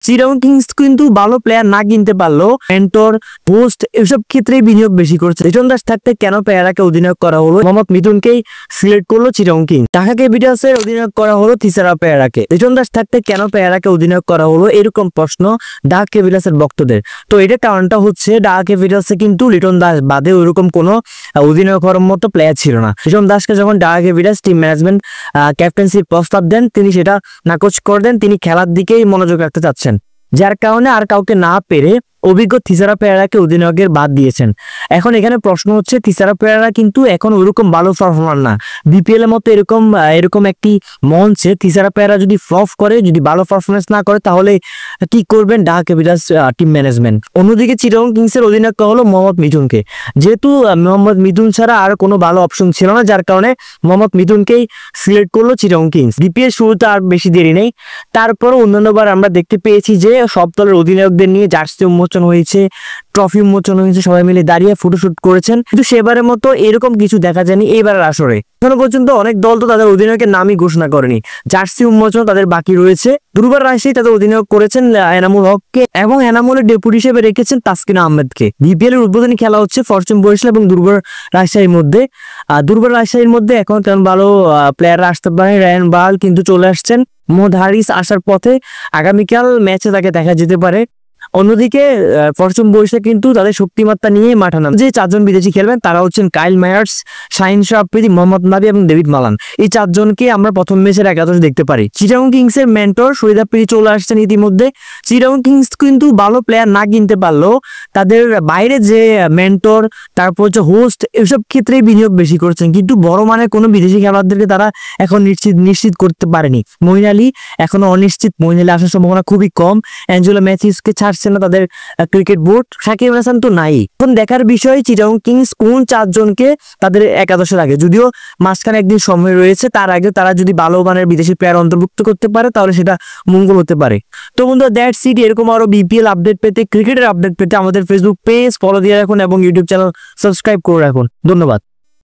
Chittagong Kings কিন্তু ভালো player না কিনতে পারলো মেন্টর হোস্ট এসব ক্ষেত্রে বিনিয়োগ বেশি করছে। লিটন দাস থাকতে কেন পেয়ারাকে অধিনায়ক করা হলো? মোহাম্মদ মিঠুনকেই সিলেক্ট করলো চিটাগং কিংস। ঢাকা ক্যাপিটালসের অধিনায়ক করা হলো থিসারা পেয়ারাকে। লিটন দাস থাকতে কেন পেয়ারাকে অধিনায়ক করা হলো এরকম প্রশ্ন ঢাকা ক্যাপিটালসের ভক্তদের। তো এটার কারণটা হচ্ছে ঢাকা ক্যাপিটালসে কিন্তু লিটন দাস বাদে ওইরকম কোনো অধিনায়ক হওয়ার মতো প্লেয়ার ছিল না। লিটন দাসকে যখন ঢাকা ক্যাপিটালস টিম ম্যানেজমেন্ট ক্যাপ্টেন্সির প্রস্তাব দেন তিনি সেটা নাকচ করে দেন। তিনি খেলার দিকেই মনোযোগ রাখতে চাচ্ছেন, যার কারণে আর কাউকে না পেরে অভিজ্ঞ থিসারা পেয়ারাকে অধিনায়কের বাদ দিয়েছেন। এখন এখানে প্রশ্ন হচ্ছে থিসারা পেয়ারা কিন্তু এখন ওইরকম ভালো পারফর্মার না। বিপিএল এর মতো এরকম একটি মঞ্চে থিসারা পেয়ারা যদি ফ্লপ করে, যদি ভালো পারফরমেন্স না করে, তাহলে কি করবেন ঢাকা ক্যাপিটালস টিম ম্যানেজমেন্ট? অন্যদিকে চিটাগং কিংসের অধিনায়ক হলো মোহাম্মদ মিঠুনকে। যেহেতু মোহাম্মদ মিঠুন ছাড়া আর কোনো ভালো অপশন ছিল না, যার কারণে মোহাম্মদ মিঠুনকেই সিলেক্ট করলো চিটাগং কিংস। বিপিএল শুরুতে আর বেশি দেরি নেই, তারপরও অন্যান্যবার আমরা দেখতে পেয়েছি যে সব দলের অধিনায়কদের নিয়ে জার্সি উন্মোচন হয়েছে, ট্রফি উন্মোচন হয়েছে, সবাই মিলে দাঁড়িয়ে ফটোশুট করেছেন, কিন্তু সেবারের মতো এরকম কিছু দেখা যায়নি এইবারের আসরে। এখনো পর্যন্ত অনেক দল তো তাদের অধিনায়কের নামই ঘোষণা করেনি, জার্সি উন্মোচন তাদের বাকি রয়েছে। দুর্বার রাজশাহী তাদের অধিনায়ক করেছেন এনামুল হককে এবং এনামুলের ডেপুটি হিসেবে রেখেছেন তাসকিন আহমেদকে। বিপিএল এর উদ্বোধনী খেলা হচ্ছে ফরচুন বরিশাল এবং দুর্বার রাজশাহীর মধ্যে। দুর্বার রাজশাহীর মধ্যে এখন তেমন ভালো প্লেয়াররা আসতে পারে। রায়ান বাল কিন্তু চলে আসছেন, মোহাম্মদ হারিস আসার পথে, আগামীকাল ম্যাচে তাকে দেখা যেতে পারে। অন্যদিকে ফরচুন বরিশাল কিন্তু তাদের শক্তিমাত্রা নিয়ে মাঠে নামে। যে চারজন বিদেশি খেলবেন তারা হচ্ছেন কাইল মায়ার্স, শাহিন শাহ আফ্রিদি, মোহাম্মদ নাবি এবং ডেভিড মালান। এই চারজনকে আমরা প্রথম ম্যাচের একাদশে দেখতে পারি। চিটাগং কিংসের মেন্টর শহীদ আফ্রিদি চলে আসছেন ইতিমধ্যে। চিটাগং কিংস কিন্তু ভালো প্লেয়ার না কিনতে পারলেও তাদের বাইরে যে মেন্টর, তারপর হচ্ছে হোস্ট, এসব ক্ষেত্রেই বিনিয়োগ বেশি করছেন, কিন্তু বড় মানের কোনো বিদেশি খেলোয়াড়দেরকে তারা এখন নিশ্চিত করতে পারেনি। মঈন আলী এখনো অনিশ্চিত, মঈন আলী আসার সম্ভাবনা খুবই কম। অ্যাঞ্জেলো ম্যাথিউসকে ছাড়ছে না তাদের ক্রিকেট বোর্ড, সাকিব আল হাসান তো নাই। এখন দেখার বিষয় চিটাগং কিংস কোন চারজনকে তাদের একাদশে লাগে। যদিও মাঝখানে একদিন সময় রয়েছে, তার আগে তারা যদি ভালো মানের বিদেশি প্লেয়ার অন্তর্ভুক্ত করতে পারে তাহলে সেটা মঙ্গল হতে পারে। তো বন্ধুরা, দ্যাটস ইট। এরকম আরো বিপিএল আপডেট পেতে, ক্রিকেটের আপডেট পেতে আমাদের ফেসবুক পেজ ফলো দিয়ে রাখুন এবং ইউটিউব চ্যানেল সাবস্ক্রাইব করে রাখুন। ধন্যবাদ।